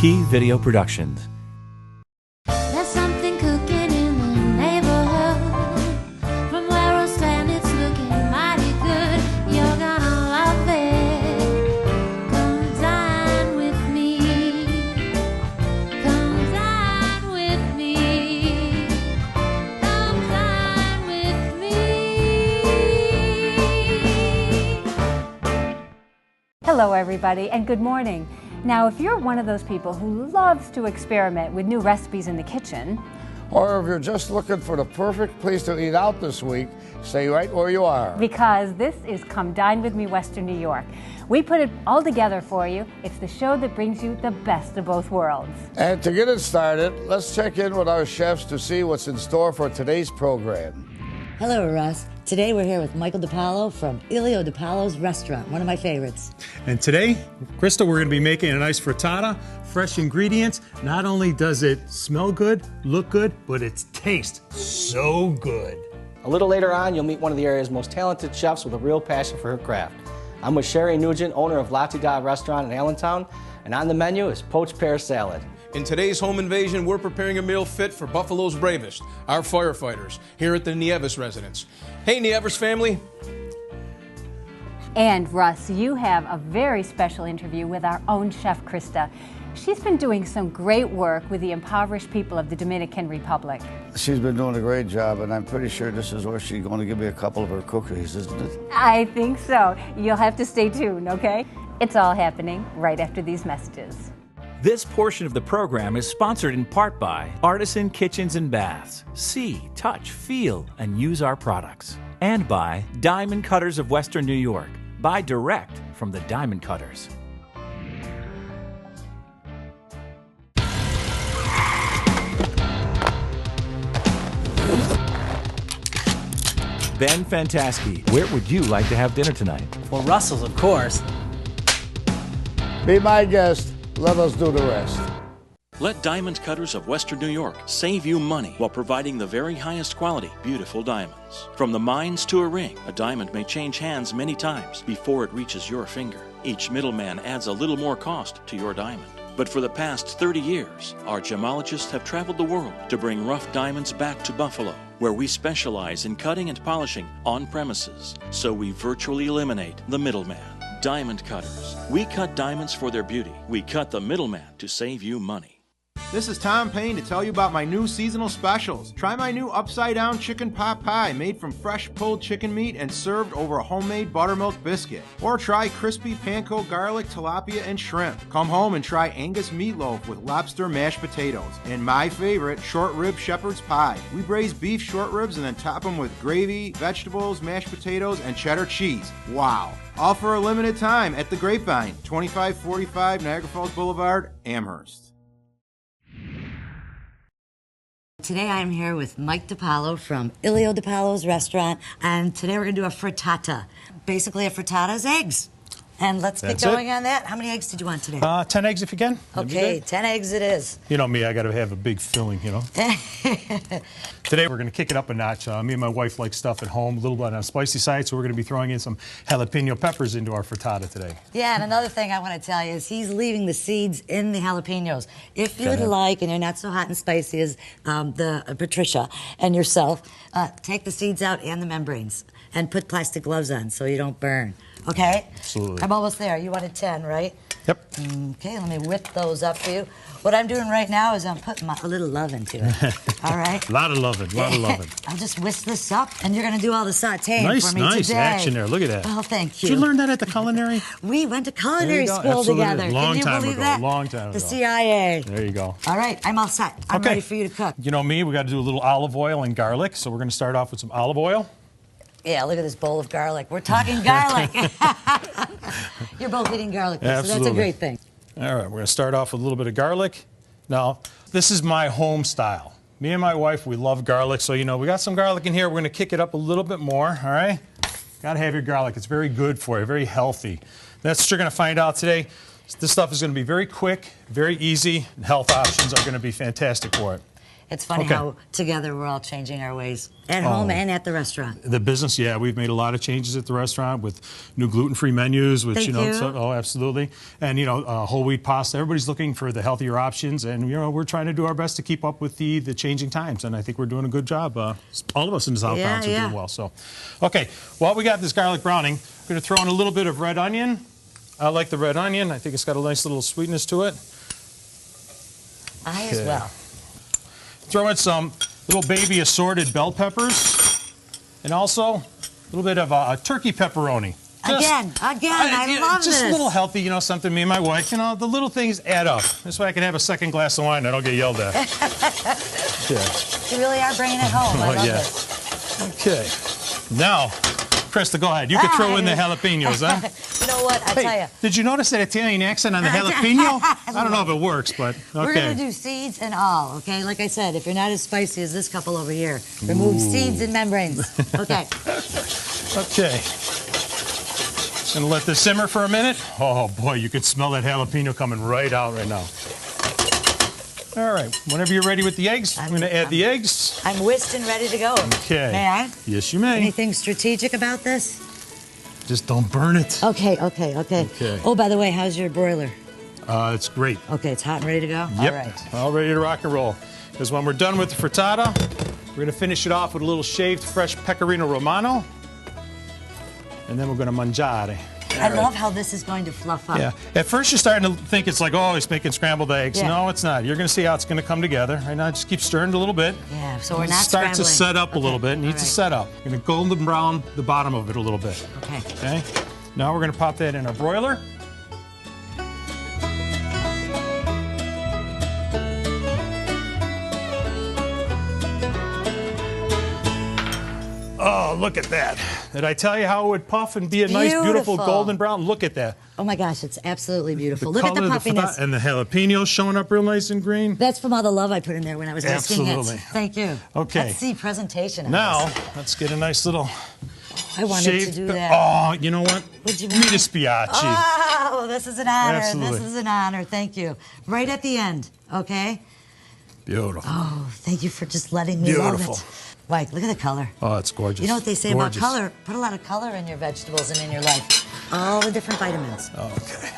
Key Video Productions. There's something cooking in the neighborhood. From where I stand, it's looking mighty good. You're gonna love it. Come dine with me. Come dine with me. Come dine with me. Hello everybody and good morning. Now if you're one of those people who loves to experiment with new recipes in the kitchen, or if you're just looking for the perfect place to eat out this week, stay right where you are. because this is Come Dine With Me Western New York. We put it all together for you. It's the show that brings you the best of both worlds. And to get it started, let's check in with our chefs to see what's in store for today's program. Hello, Russ. Today we're here with Michael DiPaolo from Ilio DiPaolo's restaurant, one of my favorites. And today, Krista, we're going to be making a nice frittata, fresh ingredients. Not only does it smell good, look good, but it tastes so good. A little later on, you'll meet one of the area's most talented chefs with a real passion for her craft. I'm with Sherry Nugent, owner of La Tida Restaurant in Allentown, and on the menu is poached pear salad. In today's home invasion, we're preparing a meal fit for Buffalo's bravest, our firefighters, here at the Nieves residence. Hey, Nieves family. And Russ, you have a very special interview with our own chef, Krista. She's been doing some great work with the impoverished people of the Dominican Republic. She's been doing a great job, and I'm pretty sure this is where she's going to give me a couple of her cookies, isn't it? I think so. You'll have to stay tuned, okay? It's all happening right after these messages. This portion of the program is sponsored in part by Artisan Kitchens and Baths. See, touch, feel, and use our products. And by Diamond Cutters of Western New York. Buy direct from the Diamond Cutters. Ben Fantasky, where would you like to have dinner tonight? Well, Russell's, of course. Be my guest. Let us do the rest. Let Diamond Cutters of Western New York save you money while providing the very highest quality, beautiful diamonds. From the mines to a ring, a diamond may change hands many times before it reaches your finger. Each middleman adds a little more cost to your diamond. But for the past 30 years, our gemologists have traveled the world to bring rough diamonds back to Buffalo, where we specialize in cutting and polishing on premises, so we virtually eliminate the middleman. Diamond Cutters. We cut diamonds for their beauty. We cut the middleman to save you money. This is Tom Payne to tell you about my new seasonal specials. Try my new upside-down chicken pot pie made from fresh pulled chicken meat and served over a homemade buttermilk biscuit. Or try crispy panko garlic, tilapia, and shrimp. Come home and try Angus meatloaf with lobster mashed potatoes. And my favorite, short rib shepherd's pie. We braise beef short ribs and then top them with gravy, vegetables, mashed potatoes, and cheddar cheese. Wow! All for a limited time at the Grapevine, 2545 Niagara Falls Boulevard, Amherst. Today I'm here with Mike DiPaolo from Ilio DiPaolo's restaurant, and today we're going to do a frittata. Basically, a frittata is eggs. And let's get going on that. How many eggs did you want today? 10 eggs if you can. Okay, 10 eggs it is. You know me, I got to have a big filling, you know. Today we're going to kick it up a notch. Me and my wife like stuff at home, a little bit on the spicy side, so we're going to be throwing in some jalapeno peppers into our frittata today. Yeah, and another thing I want to tell you is he's leaving the seeds in the jalapenos. If you would like, and you're not so hot and spicy as Patricia and yourself, take the seeds out and the membranes and put plastic gloves on so you don't burn. Okay? Absolutely. I'm almost there. You wanted 10, right? Yep. Okay, let me whip those up for you. What I'm doing right now is I'm putting a little love into it. All right? A lot of loving, a lot of loving. I'll just whisk this up, and you're going to do all the sauteing for me nice today. action there. Look at that. Well, thank you. Did you learn that at the culinary? We went to culinary school Absolutely. together. Long Can you time believe ago. that? Long time ago. The CIA. There you go. All right, I'm all set. I'm ready for you to cook. You know me, we got to do a little olive oil and garlic, so we're going to start off with some olive oil. Yeah, look at this bowl of garlic. We're talking garlic. You're both eating garlic, so that's a great thing. All right, we're going to start off with a little bit of garlic. Now, this is my home style. Me and my wife, we love garlic, so you know, we got some garlic in here. We're going to kick it up a little bit more, all right? Got to have your garlic. It's very good for you, very healthy. That's what you're going to find out today. This stuff is going to be very quick, very easy, and health options are going to be fantastic for it. It's funny how together we're all changing our ways at home and at the restaurant. The business, yeah, we've made a lot of changes at the restaurant with new gluten-free menus, which absolutely, and whole wheat pasta. Everybody's looking for the healthier options, and we're trying to do our best to keep up with the changing times, and I think we're doing a good job. All of us in the South Towns are doing well. So, okay, while we got this garlic browning, I'm going to throw in a little bit of red onion. I like the red onion. I think it's got a nice little sweetness to it. I as well. Throw in some little baby assorted bell peppers, and also a little bit of turkey pepperoni. Again, I love this. Just a little healthy, something me and my wife, the little things add up. This way I can have a second glass of wine and I don't get yelled at. You really are bringing it home. I love this. Okay. Now, Krista, go ahead. You can throw in the jalapenos, huh? You know what? I tell you. Did you notice that Italian accent on the jalapeno? I don't know if it works, but okay. We're going to do seeds and all, okay? Like I said, if you're not as spicy as this couple over here, remove seeds and membranes. Okay. Okay. Gonna let this simmer for a minute. Oh boy, you can smell that jalapeno coming right out right now. All right, whenever you're ready with the eggs, I'm gonna add the eggs. I'm whisked and ready to go. Okay. May I? Yes, you may. Anything strategic about this? Just don't burn it. Okay. Oh, by the way, how's your broiler? It's great. Okay, it's hot and ready to go? Yep. All right. All ready to rock and roll. Because when we're done with the frittata, we're gonna finish it off with a little shaved fresh pecorino romano. And then we're gonna mangiare. I love how this is going to fluff up. Yeah. At first you're starting to think it's like, oh, he's making scrambled eggs. Yeah. No, it's not. You're going to see how it's going to come together. Right now, just keep stirring it a little bit. Yeah, so we're not Start scrambling. to set up a little bit. It needs to set up. You're going to golden brown the bottom of it a little bit. Okay. Now we're going to pop that in our broiler. Oh, look at that. Did I tell you how it would puff and be a nice, beautiful golden brown? Look at that. Oh my gosh, it's absolutely beautiful. Look at the puffiness. And the jalapenos showing up real nice and green. That's from all the love I put in there when I was asking it. Absolutely. Thank you. Okay. Let's see presentation. Now, let's get a nice little I wanted to do that. Oh, you know what? What'd you Meat spiace. Oh, this is an honor. Absolutely. This is an honor. Thank you. Right at the end, okay? Beautiful. Oh, thank you for just letting me love it. Mike, look at the color. Oh, it's gorgeous. You know what they say about color? Put a lot of color in your vegetables and in your life. All the different vitamins. Okay.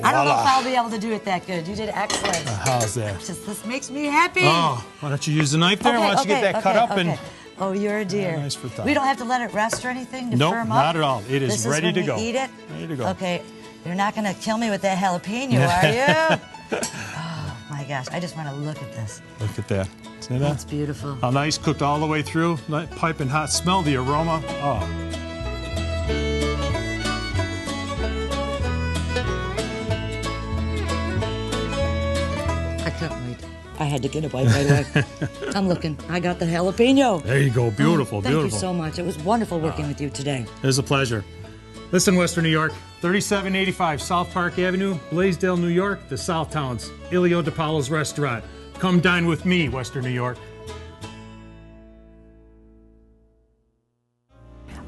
I don't know if I'll be able to do it that good. You did excellent. How's that? This makes me happy. Oh, why don't you use the knife there? Why don't you get that cut up and... Oh, you're a dear. Nice frittata. We don't have to let it rest or anything to nope, firm up? not at all. It is this ready to go. Eat it? Ready to go. Okay. You're not going to kill me with that jalapeno, are you? Oh, my gosh. I just want to look at this. Look at that. See that? That's beautiful. How nice, cooked all the way through. Piping hot. Smell the aroma. Oh. I couldn't wait. I had to get a bite right away. I'm looking. I got the jalapeno. There you go. Beautiful, thank beautiful. Thank you so much. It was wonderful working with you today. It was a pleasure. Listen, Western New York, 3785 South Park Avenue, Blaisdell, New York, the South Towns, Ilio DePaulo's restaurant. Come dine with me, Western New York.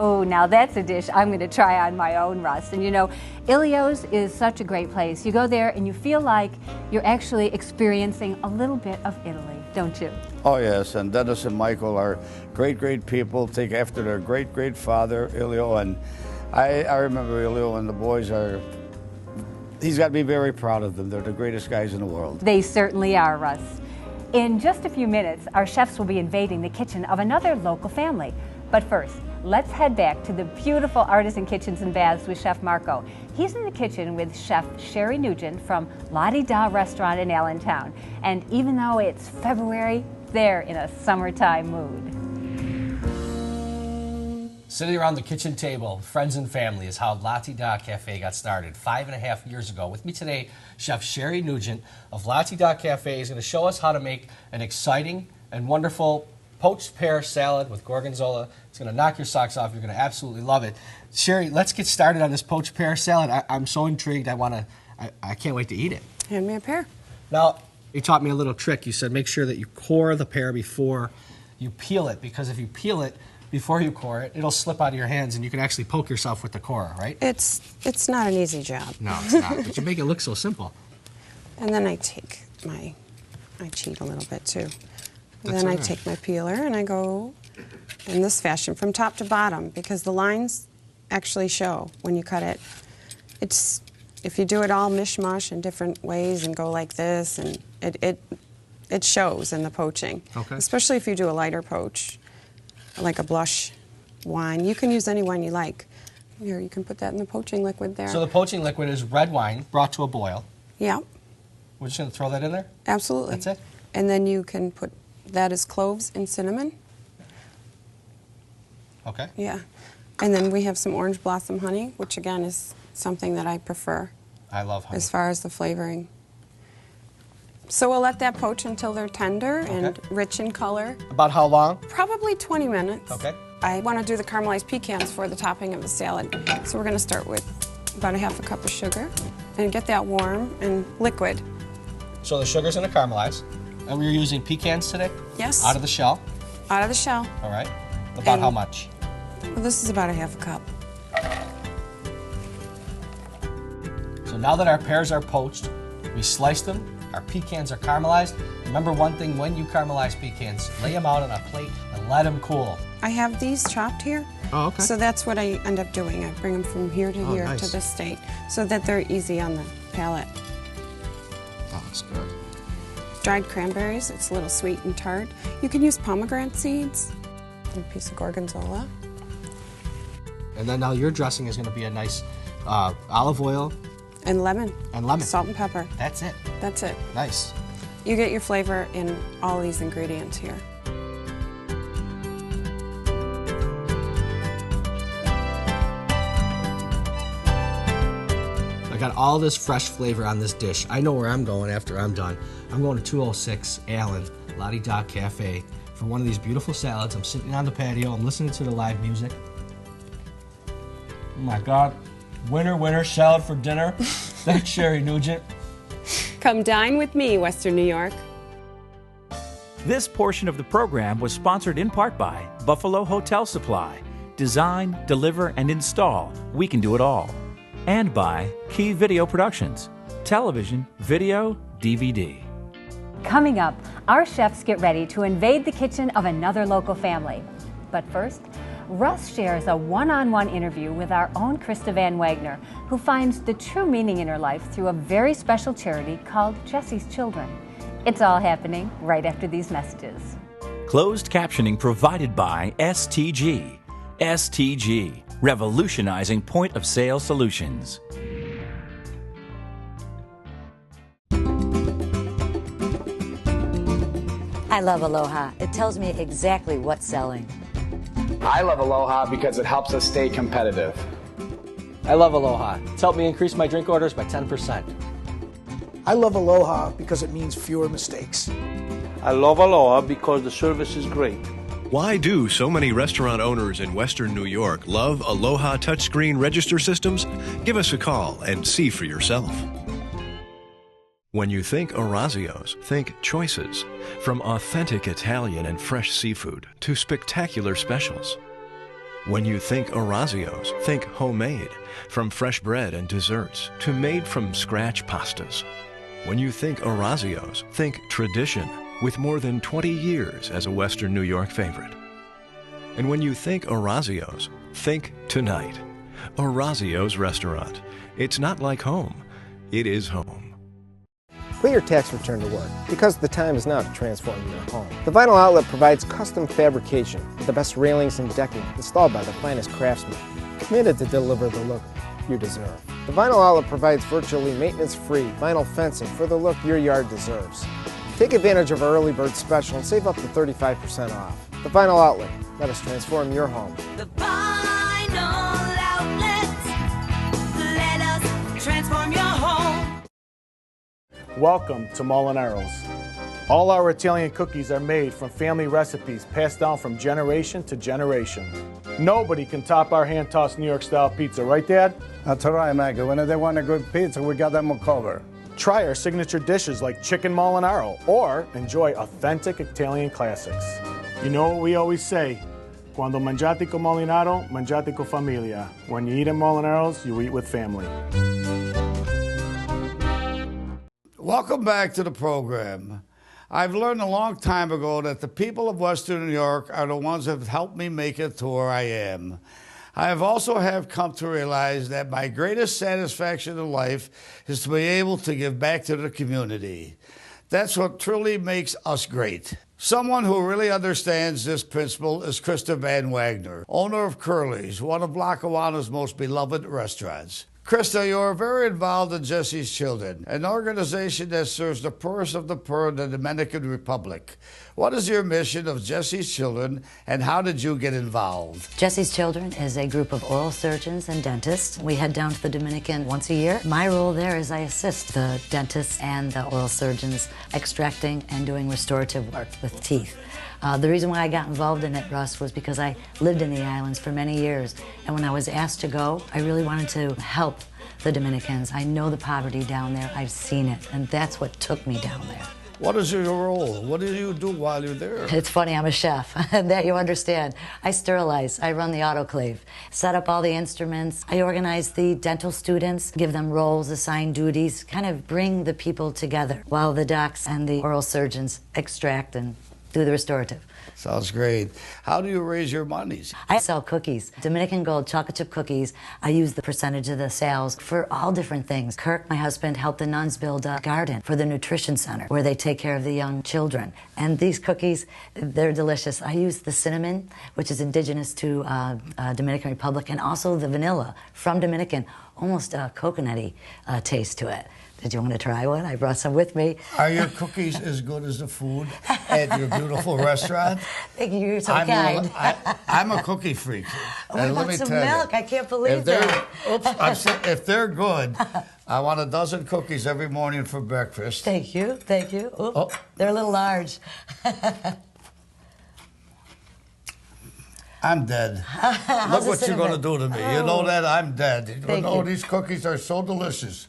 Oh, now that's a dish I'm going to try on my own, Russ. And you know, Ilio's is such a great place. You go there and you feel like you're actually experiencing a little bit of Italy, don't you? Oh, yes, and Dennis and Michael are great, great people, take after their great, great father, Ilio, and I remember Ilio and the boys are, he's got to be very proud of them. They're the greatest guys in the world. They certainly are, Russ. In just a few minutes, our chefs will be invading the kitchen of another local family. But first, let's head back to the beautiful Artisan Kitchens and Baths with Chef Marco. He's in the kitchen with Chef Sherry Nugent from La Di Da restaurant in Allentown. And even though it's February, they're in a summertime mood. Sitting around the kitchen table, friends and family, is how La Di Da Cafe got started 5.5 years ago. With me today, Chef Sherry Nugent of La Di Da Cafe is going to show us how to make an exciting and wonderful poached pear salad with gorgonzola. It's going to knock your socks off. You're going to absolutely love it. Sherry, let's get started on this poached pear salad. I'm so intrigued. I can't wait to eat it. Hand me a pear. Now, you taught me a little trick. You said make sure that you core the pear before you peel it, because if you peel it before you core it, it'll slip out of your hands and you can actually poke yourself with the core, right? It's not an easy job. No, it's not. But you make it look so simple. And then I take my I cheat a little bit too. Then I take my peeler and I go in this fashion from top to bottom because the lines actually show when you cut it. It's if you do it all mishmash in different ways and go like this, and it shows in the poaching. Okay. Especially if you do a lighter poach, like a blush wine. You can use any wine you like. Here, you can put that in the poaching liquid there. So the poaching liquid is red wine brought to a boil. Yeah. We're just going to throw that in there? Absolutely. That's it? And then you can put that as cloves and cinnamon. Okay. Yeah. And then we have some orange blossom honey, which again is something that I prefer I love honey. as far as the flavoring. So we'll let that poach until they're tender and rich in color. About how long? Probably 20 minutes. Okay. I want to do the caramelized pecans for the topping of the salad. So we're going to start with about a half a cup of sugar and get that warm and liquid. So the sugar's going to caramelize. And we're using pecans today? Yes. Out of the shell? Out of the shell. All right. About And- how much? Well, this is about a half a cup. So now that our pears are poached, we sliced them, our pecans are caramelized. Remember one thing, when you caramelize pecans, lay them out on a plate and let them cool. I have these chopped here. Oh, okay. So that's what I end up doing. I bring them from here to here nice. to this state so that they're easy on the palate. That looks good. Dried cranberries, it's a little sweet and tart. You can use pomegranate seeds and a piece of gorgonzola. And then now your dressing is going to be a nice olive oil. And lemon. And lemon. Salt and pepper. That's it. That's it. Nice. You get your flavor in all these ingredients here. I got all this fresh flavor on this dish. I know where I'm going after I'm done. I'm going to 206 Allen, Lottie Doc Cafe, for one of these beautiful salads. I'm sitting on the patio. I'm listening to the live music. Oh my God. Winter salad for dinner. Thanks, Sherry Nugent. Come dine with me, Western New York. This portion of the program was sponsored in part by Buffalo Hotel Supply. Design, deliver, and install. We can do it all. And by Key Video Productions. Television, video, DVD. Coming up, our chefs get ready to invade the kitchen of another local family. But first, Russ shares a one-on-one interview with our own Krista Van Wagner, who finds the true meaning in her life through a very special charity called Jesse's Children. It's all happening right after these messages. Closed captioning provided by STG. STG, revolutionizing point-of-sale solutions. I love Aloha. It tells me exactly what's selling. I love Aloha because it helps us stay competitive. I love Aloha. It's helped me increase my drink orders by 10%. I love Aloha because it means fewer mistakes. I love Aloha because the service is great. Why do so many restaurant owners in Western New York love Aloha touchscreen register systems? Give us a call and see for yourself. When you think Orazio's, think choices. From authentic Italian and fresh seafood to spectacular specials. When you think Orazio's, think homemade. From fresh bread and desserts to made-from-scratch pastas. When you think Orazio's, think tradition, with more than 20 years as a Western New York favorite. And when you think Orazio's, think tonight. Orazio's Restaurant. It's not like home. It is home. Put your tax return to work, because the time is now to transform your home. The Vinyl Outlet provides custom fabrication with the best railings and decking installed by the finest craftsmen, committed to deliver the look you deserve. The Vinyl Outlet provides virtually maintenance-free vinyl fencing for the look your yard deserves. Take advantage of our early bird special and save up to 35% off. The Vinyl Outlet. Let us transform your home. The Vinyl Outlet. Let us transform your home. Welcome to Molinaro's. All our Italian cookies are made from family recipes passed down from generation to generation. Nobody can top our hand-tossed New York-style pizza, right, Dad? That's right, Maggie. When they want a good pizza, we got them covered. Try our signature dishes like chicken Molinaro, or enjoy authentic Italian classics. You know what we always say, cuando mangiate con Molinaro, mangiate con familia. When you eat at Molinaro's, you eat with family. Welcome back to the program. I've learned a long time ago that the people of Western New York are the ones that have helped me make it to where I am. I have also come to realize that my greatest satisfaction in life is to be able to give back to the community. That's what truly makes us great. Someone who really understands this principle is Krista Van Wagner, owner of Curly's, one of Lackawanna's most beloved restaurants. Krista, you are very involved in Jesse's Children, an organization that serves the poorest of the poor in the Dominican Republic. What is your mission of Jesse's Children, and how did you get involved? Jesse's Children is a group of oral surgeons and dentists. We head down to the Dominican once a year. My role there is I assist the dentists and the oral surgeons extracting and doing restorative work with teeth. The reason why I got involved in it, Russ, was because I lived in the islands for many years, and when I was asked to go, I really wanted to help the Dominicans. I know the poverty down there. I've seen it, and that's what took me down there. What is your role? What do you do while you're there? It's funny, I'm a chef, that you understand. I sterilize, I run the autoclave, set up all the instruments, I organize the dental students, give them roles, assign duties, kind of bring the people together while the docs and the oral surgeons extract and do the restorative. Sounds great. How do you raise your monies? I sell cookies, Dominican Gold chocolate chip cookies. I use the percentage of the sales for all different things. Kirk, my husband, helped the nuns build a garden for the nutrition center where they take care of the young children. And these cookies, they're delicious. I use the cinnamon, which is indigenous to Dominican Republic, and also the vanilla from Dominican, almost a coconutty taste to it. Did you want to try one? I brought some with me. Are your cookies as good as the food at your beautiful restaurant? Thank you. You're so kind. I'm a cookie freak. Oh, I want some milk. I can't believe that. If they're good, I want a dozen cookies every morning for breakfast. Thank you. Thank you. Oh, they're a little large. I'm dead. Look what you're going to do to me. You know that I'm dead. These cookies are so delicious.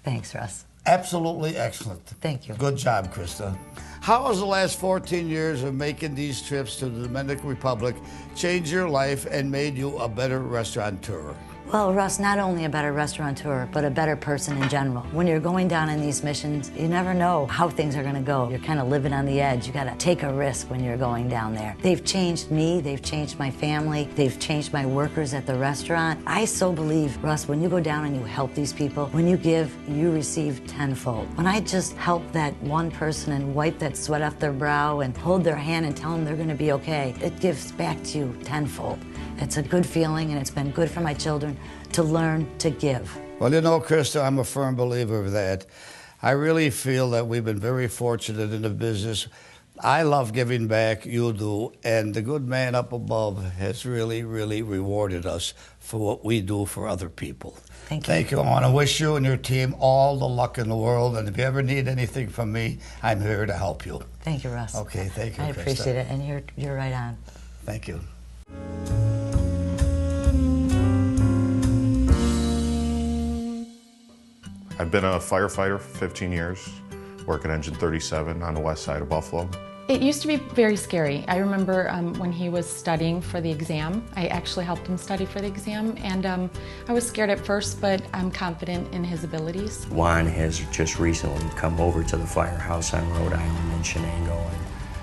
Thanks, Russ. Absolutely excellent. Thank you. Good job, Krista. How has the last 14 years of making these trips to the Dominican Republic changed your life and made you a better restaurateur? Well, Russ, not only a better restaurateur, but a better person in general. When you're going down on these missions, you never know how things are going to go. You're kind of living on the edge. You got to take a risk when you're going down there. They've changed me. They've changed my family. They've changed my workers at the restaurant. I so believe, Russ, when you go down and you help these people, when you give, you receive tenfold. When I just help that one person and wipe that sweat off their brow and hold their hand and tell them they're going to be okay, it gives back to you tenfold. It's a good feeling, and it's been good for my children to learn to give. Well, you know, Krista, I'm a firm believer of that. I really feel that we've been very fortunate in the business. I love giving back, you do, and the good man up above has really, really rewarded us for what we do for other people. Thank you. Thank you. I want to wish you and your team all the luck in the world, and if you ever need anything from me, I'm here to help you. Thank you, Russ. Okay, thank you, I Krista. appreciate it, and you're right on. Thank you. I've been a firefighter for 15 years, working Engine 37 on the west side of Buffalo. It used to be very scary. I remember when he was studying for the exam. I actually helped him study for the exam, and I was scared at first, but I'm confident in his abilities. Juan has just recently come over to the Firehouse on Rhode Island in Shenango, and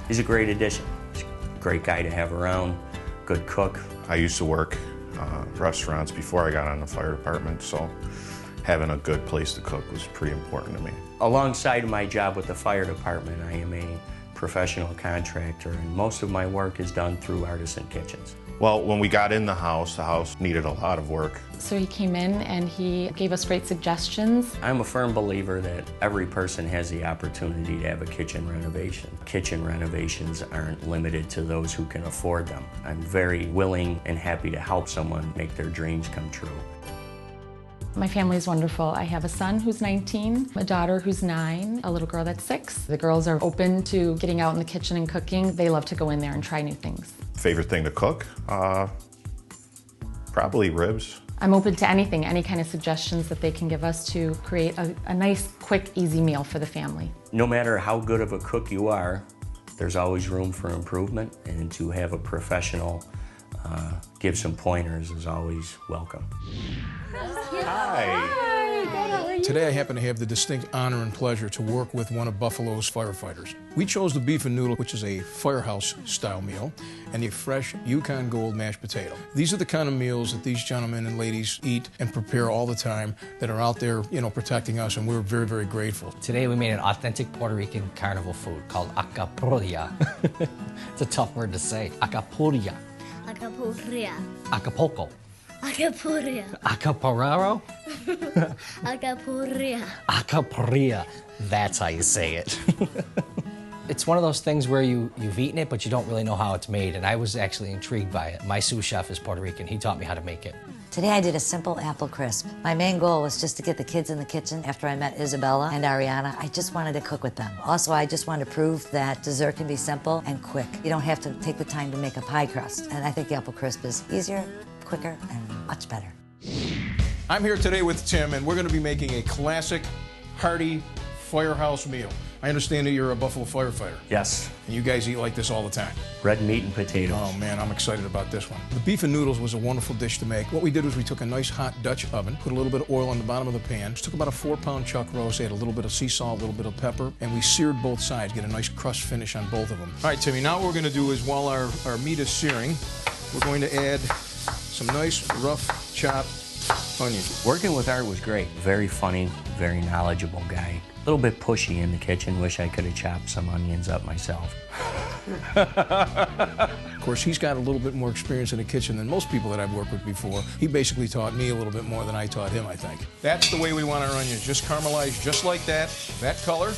he's a great addition. He's a great guy to have around, good cook. I used to work restaurants before I got on the fire department, so having a good place to cook was pretty important to me. Alongside my job with the fire department, I am a professional contractor, and most of my work is done through Artisan Kitchens. Well, when we got in the house needed a lot of work. So he came in and he gave us great suggestions. I'm a firm believer that every person has the opportunity to have a kitchen renovation. Kitchen renovations aren't limited to those who can afford them. I'm very willing and happy to help someone make their dreams come true. My family is wonderful. I have a son who's 19, a daughter who's 9, a little girl that's 6. The girls are open to getting out in the kitchen and cooking. They love to go in there and try new things. Favorite thing to cook? Probably ribs. I'm open to anything, any kind of suggestions that they can give us to create a nice, quick, easy meal for the family. No matter how good of a cook you are, there's always room for improvement, and to have a professional give some pointers is always welcome. Hi. Hi, good, how are you? Today I happen to have the distinct honor and pleasure to work with one of Buffalo's firefighters. We chose the beef and noodle, which is a Firehouse style meal, and the fresh Yukon Gold mashed potato. These are the kind of meals that these gentlemen and ladies eat and prepare all the time that are out there, protecting us, and we're very, very grateful. Today we made an authentic Puerto Rican carnival food called acapulco. It's a tough word to say. Acapulco. Acapulco. Acapulco. Acapulco. Acapararo? Acapulco. Acapulco. That's how you say it. It's one of those things where you've eaten it, but you don't really know how it's made, and I was actually intrigued by it. My sous chef is Puerto Rican. He taught me how to make it. Today I did a simple apple crisp. My main goal was just to get the kids in the kitchen after I met Isabella and Ariana. I just wanted to cook with them. Also, I just wanted to prove that dessert can be simple and quick. You don't have to take the time to make a pie crust. And I think the apple crisp is easier, quicker, and much better. I'm here today with Tim, and we're going to be making a classic, hearty Firehouse meal. I understand that you're a Buffalo firefighter. Yes. And you guys eat like this all the time. Red meat and potatoes. Oh man, I'm excited about this one. The beef and noodles was a wonderful dish to make. What we did was we took a nice hot Dutch oven, put a little bit of oil on the bottom of the pan, just took about a 4-pound chuck roast, add a little bit of sea salt, a little bit of pepper, and we seared both sides, get a nice crust finish on both of them. All right, Timmy, now what we're gonna do is while our meat is searing, we're going to add some nice rough chopped onion. Working with Art was great. Very funny, very knowledgeable guy. A little bit pushy in the kitchen. Wish I could have chopped some onions up myself. Of course, he's got a little bit more experience in the kitchen than most people that I've worked with before. He basically taught me a little bit more than I taught him, I think. That's the way we want our onions, just caramelized just like that color.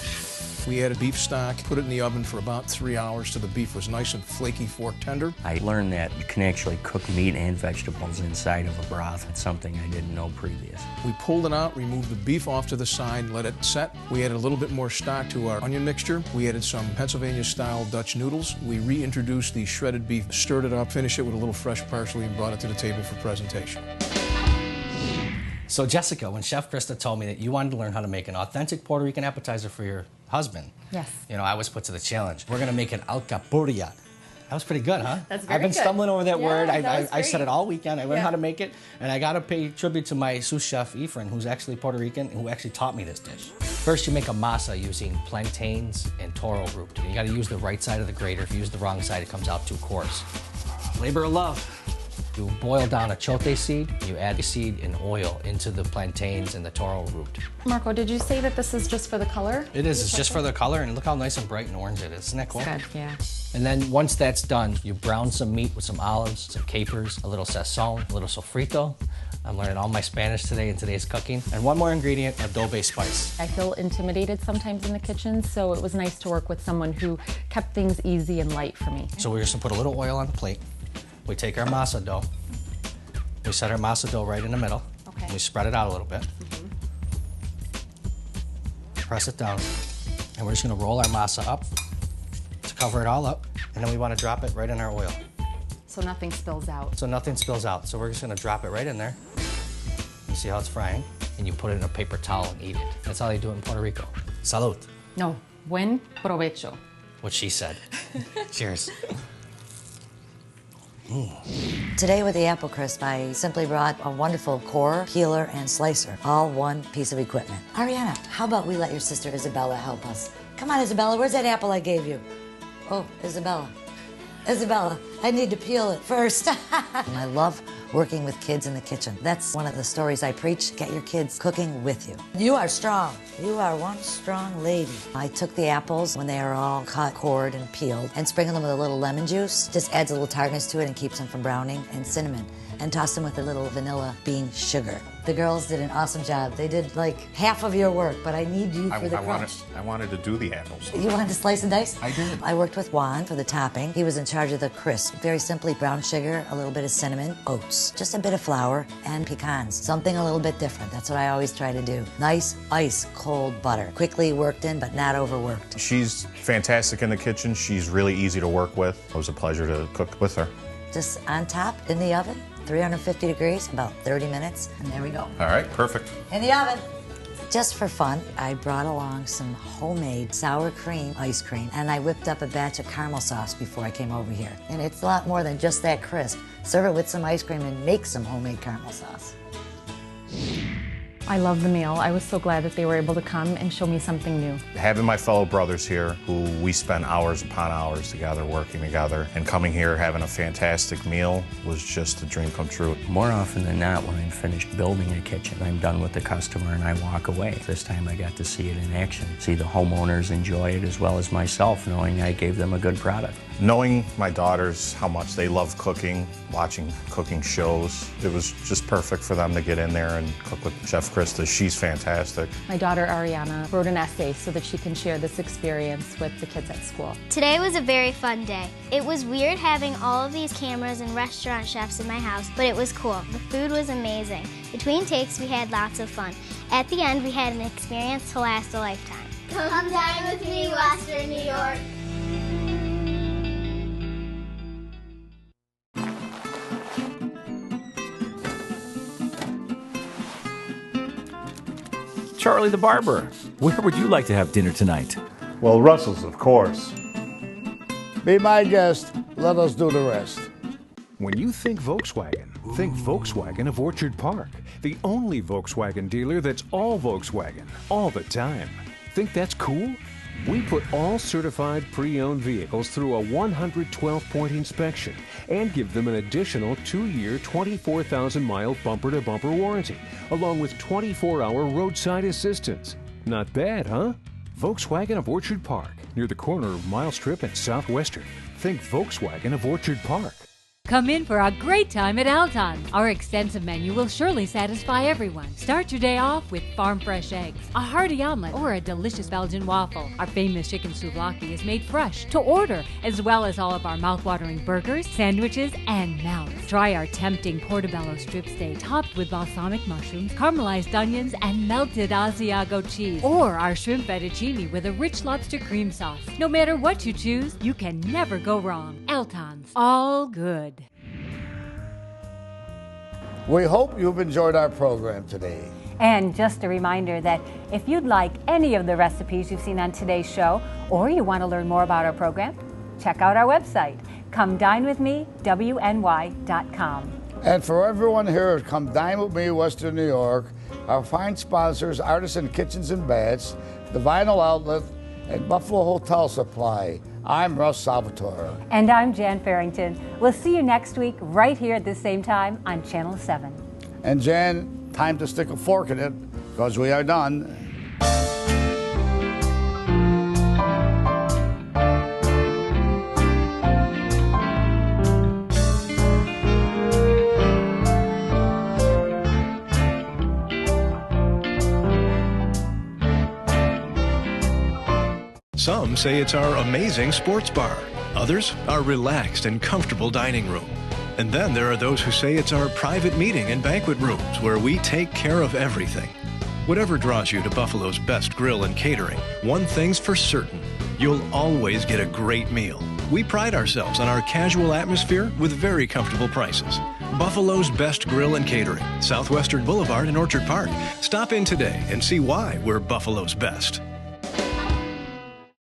We added beef stock, put it in the oven for about 3 hours till the beef was nice and flaky, fork tender. I learned that you can actually cook meat and vegetables inside of a broth. It's something I didn't know previous. We pulled it out, removed the beef off to the side, let it set. We added a little bit more stock to our onion mixture. We added some Pennsylvania-style Dutch noodles. We reintroduced the shredded beef, stirred it up, finished it with a little fresh parsley, and brought it to the table for presentation. So Jessica, when Chef Krista told me that you wanted to learn how to make an authentic Puerto Rican appetizer for your husband, yes, I was put to the challenge. We're gonna make an alcapurria. That was pretty good, huh? That's very I've been good. stumbling over that word. That was I said great. it all weekend. I learned Yeah. how to make it, and I gotta pay tribute to my sous chef Efren, who's actually Puerto Rican, who actually taught me this dish. First, you make a masa using plantains and toro root. You gotta use the right side of the grater. If you use the wrong side, it comes out too coarse. Labor of love. You boil down a chote seed, you add the seed in oil into the plantains and the toro root. Marco, did you say that this is just for the color? It is, it's just for the color, and look how nice and bright and orange it is. Isn't that cool? Good, yeah. And then once that's done, you brown some meat with some olives, some capers, a little sazon, a little sofrito. I'm learning all my Spanish today in today's cooking. And one more ingredient, adobe spice. I feel intimidated sometimes in the kitchen, so it was nice to work with someone who kept things easy and light for me. So we're just gonna put a little oil on the plate. We take our masa dough. We set our masa dough right in the middle. Okay. We spread it out a little bit. Press it down. And we're just gonna roll our masa up to cover it all up. And then we wanna drop it right in our oil. So nothing spills out. So nothing spills out. So we're just gonna drop it right in there. You see how it's frying? And you put it in a paper towel and eat it. That's how they do it in Puerto Rico. Salud. No, buen provecho. What she said. Cheers. Today with the apple crisp, I simply brought a wonderful core, peeler, and slicer, all one piece of equipment. Ariana, how about we let your sister Isabella help us? Come on, Isabella, where's that apple I gave you? Oh, Isabella. Isabella, I need to peel it first. I love working with kids in the kitchen. That's one of the stories I preach. Get your kids cooking with you. You are strong. You are one strong lady. I took the apples when they are all cut, cored, and peeled, and sprinkled them with a little lemon juice. Just adds a little tartness to it and keeps them from browning, and cinnamon. And tossed them with a little vanilla bean sugar. The girls did an awesome job. They did like half of your work, but I need you for the crunch. I wanted to do the apples. You wanted to slice and dice? I did. I worked with Juan for the topping. He was in charge of the crisp. Very simply, brown sugar, a little bit of cinnamon, oats, just a bit of flour, and pecans. Something a little bit different. That's what I always try to do. Nice, ice, cold butter. Quickly worked in, but not overworked. She's fantastic in the kitchen. She's really easy to work with. It was a pleasure to cook with her. Just on top, in the oven, 350 degrees, about 30 minutes, and there we go. All right, perfect. In the oven. Just for fun, I brought along some homemade sour cream ice cream, and I whipped up a batch of caramel sauce before I came over here. And it's a lot more than just that crisp. Serve it with some ice cream and make some homemade caramel sauce. I love the meal. I was so glad that they were able to come and show me something new. Having my fellow brothers here, who we spent hours upon hours together, working together, and coming here, having a fantastic meal was just a dream come true. More often than not, when I'm finished building a kitchen, I'm done with the customer and I walk away. This time I got to see it in action, see the homeowners enjoy it as well as myself, knowing I gave them a good product. Knowing my daughters, how much they love cooking, watching cooking shows, it was just perfect for them to get in there and cook with Chef Krista. She's fantastic. My daughter Ariana wrote an essay so that she can share this experience with the kids at school. Today was a very fun day. It was weird having all of these cameras and restaurant chefs in my house, but it was cool. The food was amazing. Between takes, we had lots of fun. At the end, we had an experience to last a lifetime. Come dine with me, Western New York. Charlie the Barber, where would you like to have dinner tonight? Well, Russell's, of course. Be my guest. Let us do the rest. When you think Volkswagen, think Volkswagen of Orchard Park, the only Volkswagen dealer that's all Volkswagen, all the time. Think that's cool? We put all certified pre-owned vehicles through a 112-point inspection and give them an additional 2-year, 24,000-mile bumper-to-bumper warranty, along with 24-hour roadside assistance. Not bad, huh? Volkswagen of Orchard Park, near the corner of Mile Strip and Southwestern. Think Volkswagen of Orchard Park. Come in for a great time at Alton's. Our extensive menu will surely satisfy everyone. Start your day off with farm fresh eggs, a hearty omelet, or a delicious Belgian waffle. Our famous chicken souvlaki is made fresh to order, as well as all of our mouth-watering burgers, sandwiches, and melts. Try our tempting portobello strip steak topped with balsamic mushrooms, caramelized onions, and melted Asiago cheese. Or our shrimp fettuccine with a rich lobster cream sauce. No matter what you choose, you can never go wrong. Alton's, all good. We hope you've enjoyed our program today. And just a reminder that if you'd like any of the recipes you've seen on today's show, or you want to learn more about our program, check out our website, comedinewithme.wny.com. And for everyone here at Come Dine With Me, Western New York, our fine sponsors, Artisan Kitchens and Baths, the Vinyl Outlet, and Buffalo Hotel Supply, I'm Russ Salvatore. And I'm Jan Farrington. We'll see you next week right here at the same time on Channel 7. And Jan, time to stick a fork in it, because we are done. Some say it's our amazing sports bar. Others, our relaxed and comfortable dining room. And then there are those who say it's our private meeting and banquet rooms where we take care of everything. Whatever draws you to Buffalo's best grill and catering, one thing's for certain, you'll always get a great meal. We pride ourselves on our casual atmosphere with very comfortable prices. Buffalo's best grill and catering, Southwestern Boulevard in Orchard Park. Stop in today and see why we're Buffalo's best.